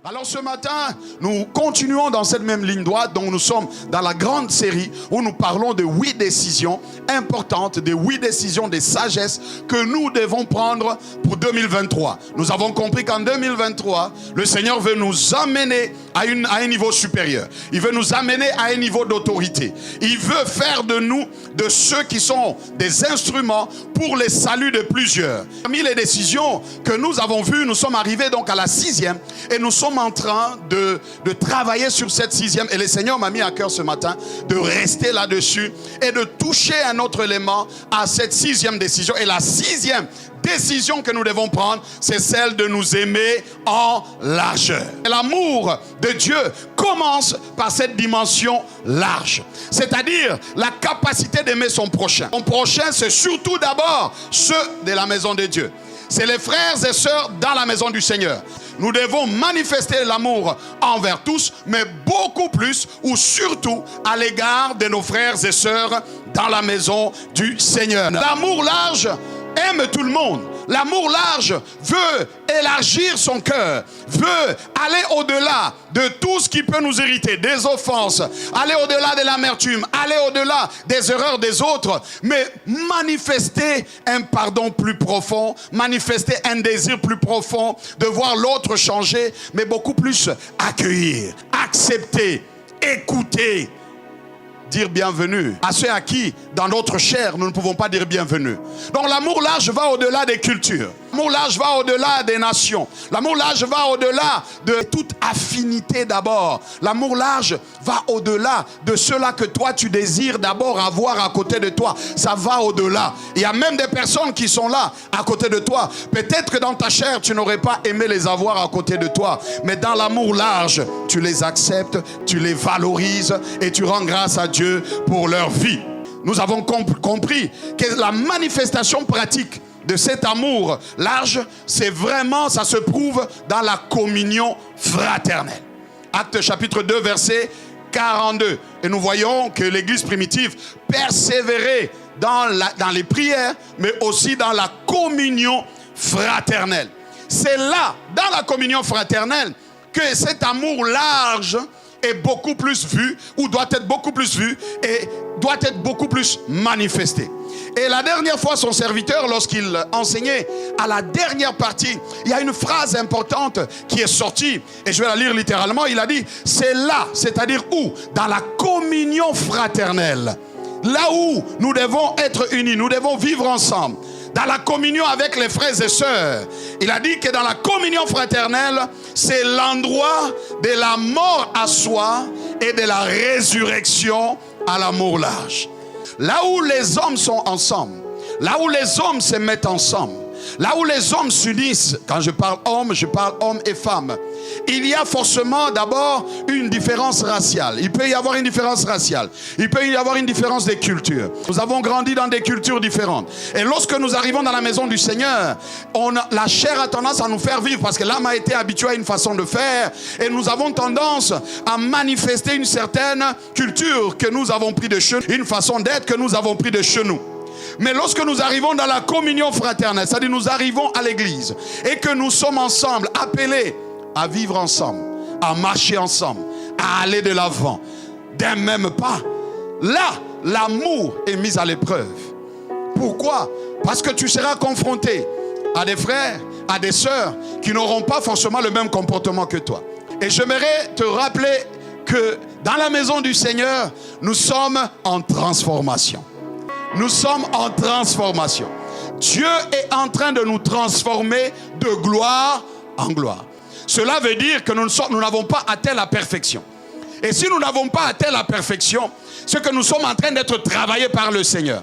Alors ce matin, nous continuons dans cette même ligne droite, donc nous sommes dans la grande série où nous parlons de 8 décisions importantes, de 8 décisions de sagesse que nous devons prendre pour 2023. Nous avons compris qu'en 2023, le Seigneur veut nous amener à un niveau supérieur. Il veut nous amener à un niveau d'autorité. Il veut faire de nous, de ceux qui sont des instruments pour les saluts de plusieurs. Parmi les décisions que nous avons vues, nous sommes arrivés donc à la 6e et nous sommes en train de travailler sur cette 6e. Et le Seigneur m'a mis à cœur ce matin de rester là-dessus et de toucher un autre élément à cette 6e décision. Et la 6e décision que nous devons prendre, c'est celle de nous aimer en largeur. L'amour de Dieu commence par cette dimension large, c'est-à-dire la capacité d'aimer son prochain. Son prochain, c'est surtout d'abord ceux de la maison de Dieu. C'est les frères et sœurs dans la maison du Seigneur. Nous devons manifester l'amour envers tous, mais beaucoup plus ou surtout à l'égard de nos frères et sœurs dans la maison du Seigneur. L'amour large aime tout le monde. L'amour large veut élargir son cœur, veut aller au-delà de tout ce qui peut nous irriter, des offenses, aller au-delà de l'amertume, aller au-delà des erreurs des autres, mais manifester un pardon plus profond, manifester un désir plus profond de voir l'autre changer, mais beaucoup plus accueillir, accepter, écouter. Dire bienvenue à ceux à qui, dans notre chair, nous ne pouvons pas dire bienvenue. Donc l'amour large va au-delà des cultures. L'amour large va au-delà des nations. L'amour large va au-delà de toute affinité d'abord. L'amour large va au-delà de ceux-là que toi tu désires d'abord avoir à côté de toi. Ça va au-delà. Il y a même des personnes qui sont là à côté de toi. Peut-être que dans ta chair, tu n'aurais pas aimé les avoir à côté de toi. Mais dans l'amour large, tu les acceptes, tu les valorises et tu rends grâce à Dieu pour leur vie. Nous avons compris que la manifestation pratique de cet amour large, c'est vraiment, ça se prouve dans la communion fraternelle. Actes chapitre 2, verset 42. Et nous voyons que l'église primitive persévérait dans les prières, mais aussi dans la communion fraternelle. C'est là, dans la communion fraternelle, que cet amour large est beaucoup plus vu, ou doit être beaucoup plus vu, et doit être beaucoup plus manifesté. Et la dernière fois, son serviteur, lorsqu'il enseignait à la dernière partie, il y a une phrase importante qui est sortie, et je vais la lire littéralement. Il a dit, c'est là, c'est-à-dire où? Dans la communion fraternelle. Là où nous devons être unis, nous devons vivre ensemble. Dans la communion avec les frères et sœurs. Il a dit que dans la communion fraternelle, c'est l'endroit de la mort à soi et de la résurrection à l'amour large. Là où les hommes sont ensemble, là où les hommes se mettent ensemble, là où les hommes s'unissent, quand je parle hommes et femmes, il y a forcément d'abord une différence raciale. Il peut y avoir une différence raciale. Il peut y avoir une différence des cultures. Nous avons grandi dans des cultures différentes. Et lorsque nous arrivons dans la maison du Seigneur, la chair a tendance à nous faire vivre parce que l'âme a été habituée à une façon de faire. Et nous avons tendance à manifester une certaine culture que nous avons pris de chez nous, une façon d'être que nous avons pris de chez nous. Mais lorsque nous arrivons dans la communion fraternelle, c'est-à-dire nous arrivons à l'église et que nous sommes ensemble, appelés à vivre ensemble, à marcher ensemble, à aller de l'avant, d'un même pas, là, l'amour est mis à l'épreuve. Pourquoi? Parce que tu seras confronté à des frères, à des sœurs qui n'auront pas forcément le même comportement que toi. Et j'aimerais te rappeler que dans la maison du Seigneur, nous sommes en transformation. Nous sommes en transformation. Dieu est en train de nous transformer de gloire en gloire. Cela veut dire que nous n'avons pas atteint la perfection. Et si nous n'avons pas atteint la perfection, c'est que nous sommes en train d'être travaillés par le Seigneur.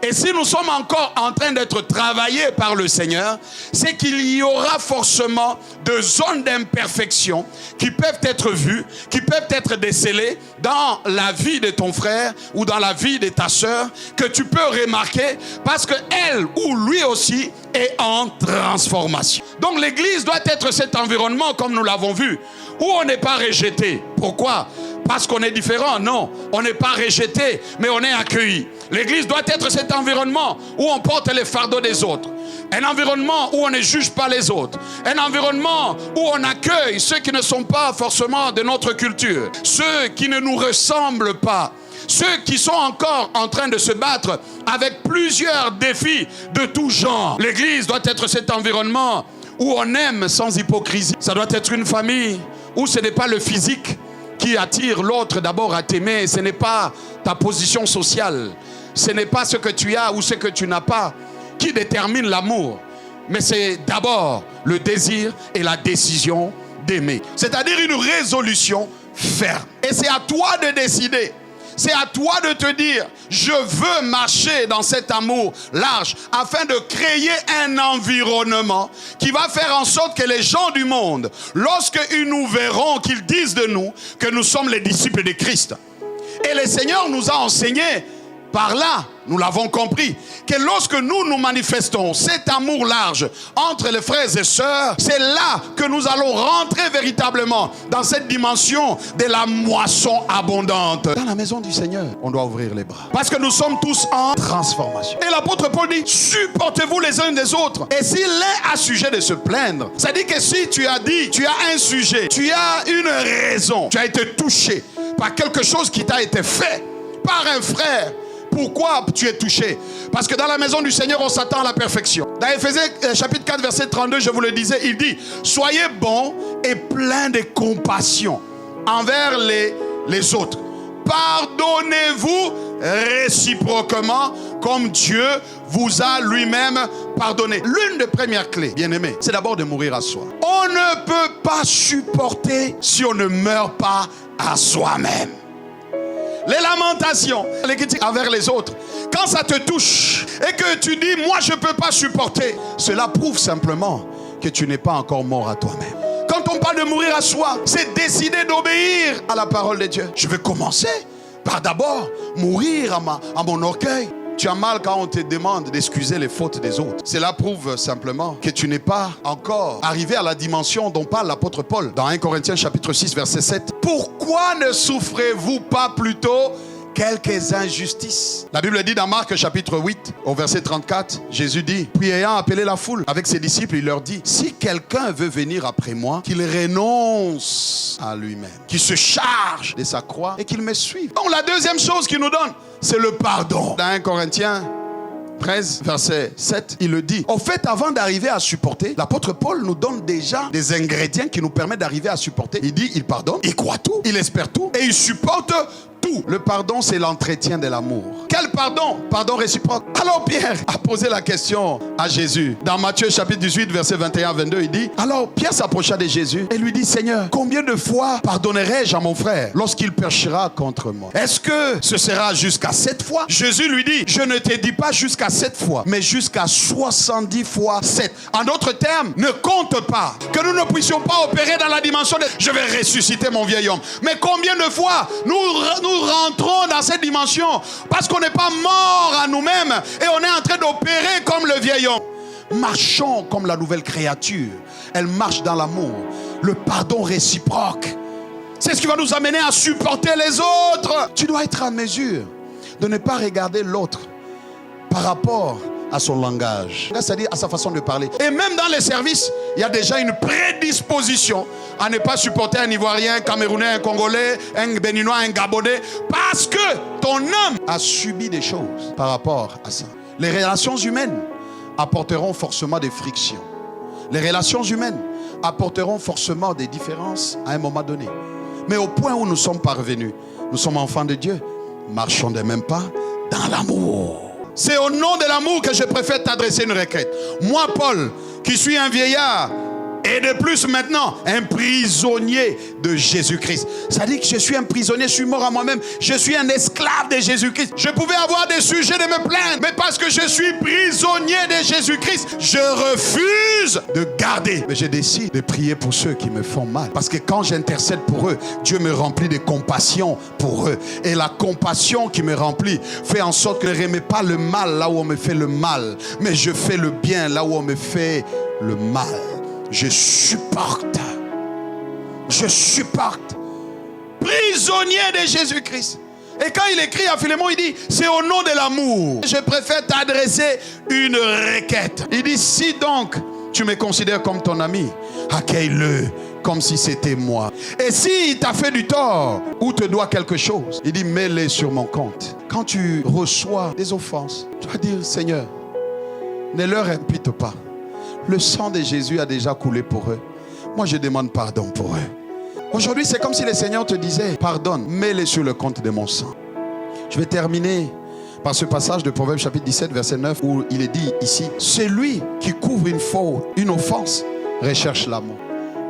Et si nous sommes encore en train d'être travaillés par le Seigneur, c'est qu'il y aura forcément de zones d'imperfection qui peuvent être vues, qui peuvent être décelées dans la vie de ton frère ou dans la vie de ta sœur, que tu peux remarquer parce qu'elle ou lui aussi est en transformation. Donc l'église doit être cet environnement, comme nous l'avons vu, où on n'est pas rejeté. Pourquoi? parce qu'on est différent. Non, on n'est pas rejeté, mais on est accueilli. L'église doit être cet environnement où on porte les fardeaux des autres. Un environnement où on ne juge pas les autres. Un environnement où on accueille ceux qui ne sont pas forcément de notre culture. Ceux qui ne nous ressemblent pas. Ceux qui sont encore en train de se battre avec plusieurs défis de tout genre. L'église doit être cet environnement où on aime sans hypocrisie. Ça doit être une famille où ce n'est pas le physique qui attire l'autre d'abord à t'aimer. Ce n'est pas ta position sociale. Ce n'est pas ce que tu as ou ce que tu n'as pas qui détermine l'amour. Mais c'est d'abord le désir et la décision d'aimer. C'est-à-dire une résolution ferme. Et c'est à toi de décider. C'est à toi de te dire, je veux marcher dans cet amour large afin de créer un environnement qui va faire en sorte que les gens du monde, lorsqu'ils nous verront, qu'ils disent de nous que nous sommes les disciples de Christ. Et le Seigneur nous a enseigné par là, nous l'avons compris, que lorsque nous manifestons cet amour large entre les frères et sœurs, c'est là que nous allons rentrer véritablement dans cette dimension de la moisson abondante. Dans la maison du Seigneur, on doit ouvrir les bras. Parce que nous sommes tous en transformation. Et l'apôtre Paul dit, supportez-vous les uns des autres. Et si l'un a sujet de se plaindre, ça dit que si tu as dit, tu as un sujet, tu as une raison, tu as été touché par quelque chose qui t'a été fait par un frère. Pourquoi tu es touché? Parce que dans la maison du Seigneur, on s'attend à la perfection. Dans Éphésiens chapitre 4, verset 32, je vous le disais, il dit, soyez bons et pleins de compassion envers les autres. Pardonnez-vous réciproquement comme Dieu vous a lui-même pardonné. L'une des premières clés, bien aimé, c'est d'abord de mourir à soi. On ne peut pas supporter si on ne meurt pas à soi-même. Les lamentations, les critiques envers les autres, quand ça te touche et que tu dis, moi je ne peux pas supporter, cela prouve simplement que tu n'es pas encore mort à toi-même. Quand on parle de mourir à soi, c'est décider d'obéir à la parole de Dieu. Je vais commencer par d'abord mourir à mon orgueil. Tu as mal quand on te demande d'excuser les fautes des autres. Cela prouve simplement que tu n'es pas encore arrivé à la dimension dont parle l'apôtre Paul dans 1 Corinthiens chapitre 6 verset 7. Pourquoi ne souffrez-vous pas plutôt quelques injustices? La Bible dit dans Marc chapitre 8 au verset 34, Jésus dit, puis ayant appelé la foule avec ses disciples, il leur dit, si quelqu'un veut venir après moi, qu'il renonce à lui-même, qu'il se charge de sa croix et qu'il me suive. Donc la deuxième chose qu'il nous donne, c'est le pardon. Dans 1 Corinthiens 13, verset 7, il le dit. Au fait, avant d'arriver à supporter, l'apôtre Paul nous donne déjà des ingrédients qui nous permettent d'arriver à supporter. Il dit, il pardonne, il croit tout, il espère tout et il supporte tout. Le pardon, c'est l'entretien de l'amour. Quel pardon? Pardon réciproque. Alors Pierre a posé la question à Jésus. Dans Matthieu chapitre 18, verset 21-22, il dit, alors Pierre s'approcha de Jésus et lui dit, Seigneur, combien de fois pardonnerai-je à mon frère lorsqu'il péchera contre moi? Est-ce que ce sera jusqu'à 7 fois? Jésus lui dit, je ne te dis pas jusqu'à 7 fois, mais jusqu'à 70 fois 7. En d'autres termes, ne compte pas que nous ne puissions pas opérer dans la dimension de je vais ressusciter mon vieil homme. Mais combien de fois nous rentrons dans cette dimension parce qu'on n'est pas mort à nous-mêmes et on est en train d'opérer comme le vieil homme. Marchons comme la nouvelle créature. Elle marche dans l'amour, le pardon réciproque. C'est ce qui va nous amener à supporter les autres. Tu dois être en mesure de ne pas regarder l'autre par rapport à son langage, c'est-à-dire à sa façon de parler. Et même dans les services, il y a déjà une prédisposition à ne pas supporter un Ivoirien, un Camerounais, un Congolais, un Béninois, un Gabonais, parce que ton âme a subi des choses par rapport à ça. Les relations humaines apporteront forcément des frictions. Les relations humaines apporteront forcément des différences à un moment donné. Mais au point où nous sommes parvenus, nous sommes enfants de Dieu, marchons des mêmes pas dans l'amour. C'est au nom de l'amour que je préfère t'adresser une requête. Moi, Paul, qui suis un vieillard, et de plus maintenant, un prisonnier de Jésus-Christ. Ça dit que je suis un prisonnier, je suis mort à moi-même. Je suis un esclave de Jésus-Christ. Je pouvais avoir des sujets de me plaindre, mais parce que je suis prisonnier de Jésus-Christ, je refuse de garder. Mais je décide de prier pour ceux qui me font mal. Parce que quand j'intercède pour eux, Dieu me remplit de compassion pour eux. Et la compassion qui me remplit fait en sorte que je ne remets pas le mal là où on me fait le mal, mais je fais le bien là où on me fait le mal. Je supporte. prisonnier de Jésus-Christ. Et quand il écrit à Philémon, il dit, c'est au nom de l'amour. Je préfère t'adresser une requête. Il dit, si donc tu me considères comme ton ami, accueille-le comme si c'était moi. Et s'il t'a fait du tort ou te doit quelque chose, il dit, mets-le sur mon compte. Quand tu reçois des offenses, tu vas dire, Seigneur, ne leur impute pas. Le sang de Jésus a déjà coulé pour eux. Moi, je demande pardon pour eux. Aujourd'hui, c'est comme si le Seigneur te disait, pardonne, mets-les sur le compte de mon sang. Je vais terminer par ce passage de Proverbes chapitre 17, verset 9, où il est dit ici, celui qui couvre une offense recherche l'amour.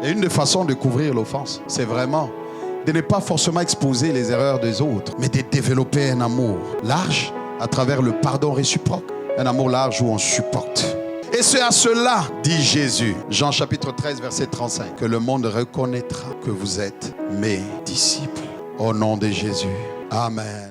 Et une des façons de couvrir l'offense, c'est vraiment de ne pas forcément exposer les erreurs des autres, mais de développer un amour large à travers le pardon réciproque. Un amour large où on supporte. Et c'est à cela, dit Jésus, Jean chapitre 13, verset 35, que le monde reconnaîtra que vous êtes mes disciples. Au nom de Jésus. Amen.